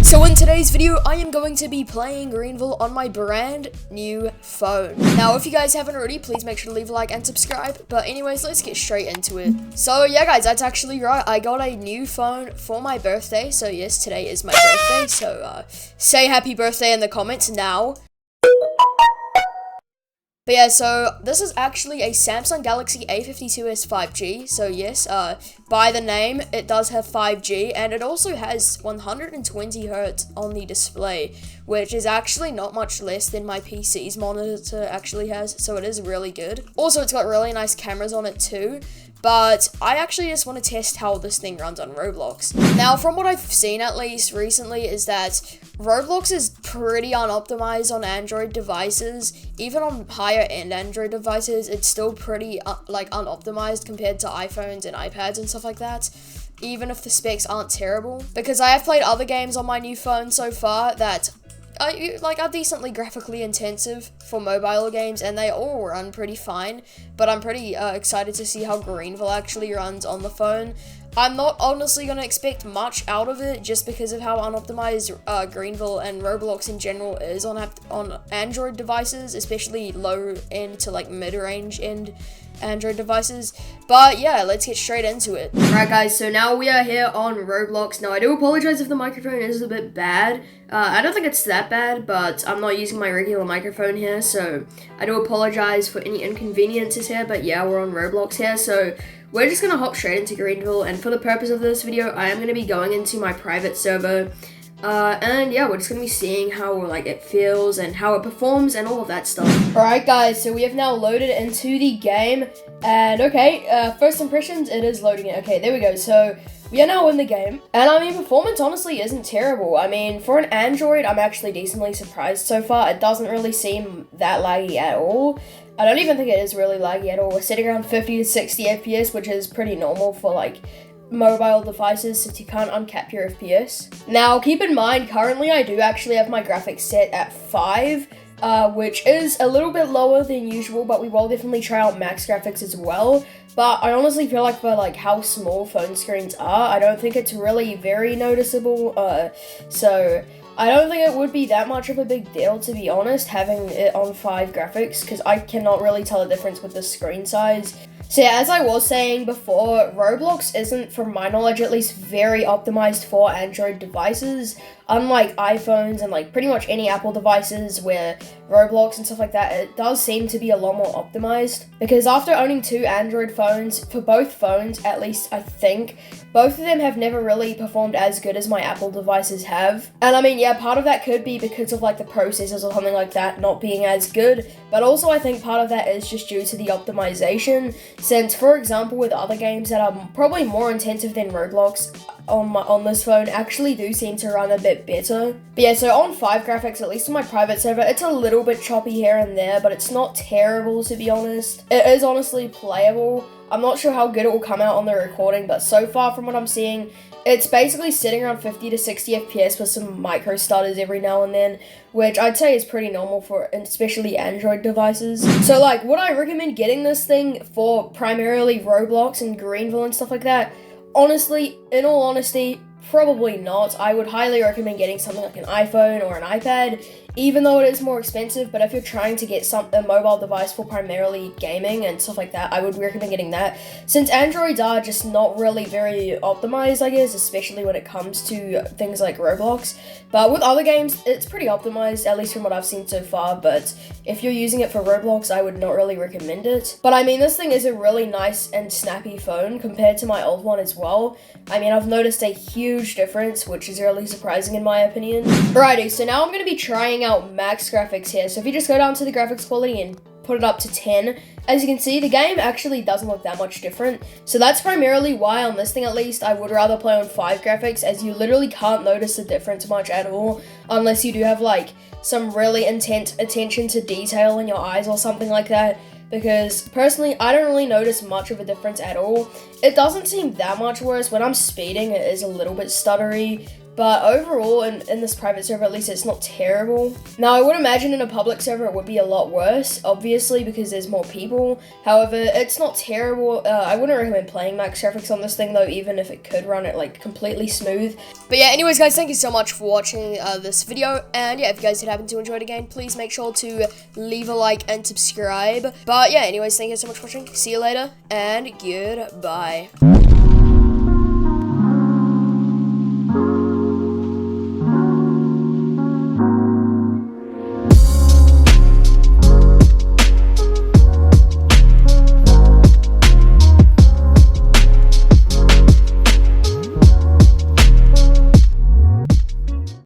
So in today's video, I am going to be playing Greenville on my brand new phone. Now, if you guys haven't already, please make sure to leave a like and subscribe. But anyways, let's get straight into it. So yeah, guys, that's actually right. I got a new phone for my birthday. So yes, today is my birthday. So say happy birthday in the comments now. But yeah, so this is actually a Samsung Galaxy A52s 5G. So yes, by the name, it does have 5G, and it also has 120 Hz on the display, which is actually not much less than my PC's monitor actually has, so it is really good. Also, it's got really nice cameras on it too. But I actually just want to test how this thing runs on Roblox. Now, from what I've seen at least recently is that Roblox is pretty unoptimized on Android devices. Even on higher end Android devices, it's still pretty unoptimized compared to iPhones and iPads and stuff like that, even if the specs aren't terrible. Because I have played other games on my new phone so far that are decently graphically intensive for mobile games, and they all run pretty fine, but I'm pretty excited to see how Greenville actually runs on the phone. I'm not honestly going to expect much out of it just because of how unoptimized Greenville and Roblox in general is on Android devices, especially low end to like mid-range end Android devices. But yeah, let's get straight into it. Alright guys, so now we are here on Roblox. Now I do apologize if the microphone is a bit bad. I don't think it's that bad, but I'm not using my regular microphone here, so I do apologize for any inconveniences here. But yeah, we're on Roblox here, so we're just gonna hop straight into Greenville, and for the purpose of this video, I am gonna be going into my private server. And yeah, we're just gonna be seeing how it feels and how it performs and all of that stuff. Alright guys, so we have now loaded into the game, and okay, first impressions, it is loading it. Okay, there we go. So we are now in the game, and I mean, performance honestly isn't terrible. I mean, for an Android, I'm actually decently surprised so far. It doesn't really seem that laggy at all. I don't even think it is really laggy at all. We're sitting around 50 to 60 FPS, which is pretty normal for mobile devices since you can't uncap your FPS. Now, keep in mind, currently I do actually have my graphics set at 5, which is a little bit lower than usual, but we will definitely try out max graphics as well. But I honestly feel like for how small phone screens are, I don't think it's really very noticeable. So I don't think it would be that much of a big deal, to be honest, having it on 5 graphics, because I cannot really tell the difference with the screen size. So yeah, as I was saying before, Roblox isn't, from my knowledge at least, very optimized for Android devices. Unlike iPhones and pretty much any Apple devices where Roblox and stuff like that, it does seem to be a lot more optimized. Because after owning 2 Android phones, for both phones at least I think, both of them have never really performed as good as my Apple devices have. And I mean, yeah, part of that could be because of the processors or something like that not being as good, but also I think part of that is just due to the optimization, since for example with other games that are probably more intensive than Roblox on this phone actually do seem to run a bit better. But yeah, so on 5 graphics, at least in my private server, it's a little bit choppy here and there, but it's not terrible, to be honest. It is honestly playable. I'm not sure how good it will come out on the recording, but so far from what I'm seeing, it's basically sitting around 50 to 60 FPS with some micro stutters every now and then, which I'd say is pretty normal for especially Android devices. So would I recommend getting this thing for primarily Roblox and Greenville and stuff like that? Honestly, in all honesty, probably not. I would highly recommend getting something like an iPhone or an iPad, even though it is more expensive. But if you're trying to get a mobile device for primarily gaming and stuff like that, I would recommend getting that, since Androids are just not really very optimized, I guess, especially when it comes to things like Roblox. But with other games, it's pretty optimized, at least from what I've seen so far. But if you're using it for Roblox, I would not really recommend it. But I mean, this thing is a really nice and snappy phone compared to my old one as well. I mean, I've noticed a huge difference, which is really surprising in my opinion. Alrighty, so now I'm going to be trying out max graphics here. So if you just go down to the graphics quality and put it up to 10, as you can see, the game actually doesn't look that much different. So that's primarily why on this thing at least, I would rather play on 5 graphics, as you literally can't notice the difference much at all, unless you do have some really intense attention to detail in your eyes or something like that. Because personally, I don't really notice much of a difference at all. It doesn't seem that much worse. When I'm speeding, it is a little bit stuttery, But overall, in this private server, at least it's not terrible. Now, I would imagine in a public server it would be a lot worse, obviously, because there's more people. However, it's not terrible. I wouldn't recommend playing max graphics on this thing, though, even if it could run it, like, completely smooth. But yeah, anyways, guys, thank you so much for watching this video. And yeah, if you guys did happen to enjoy it again, please make sure to leave a like and subscribe. But yeah, anyways, thank you so much for watching. See you later, and goodbye.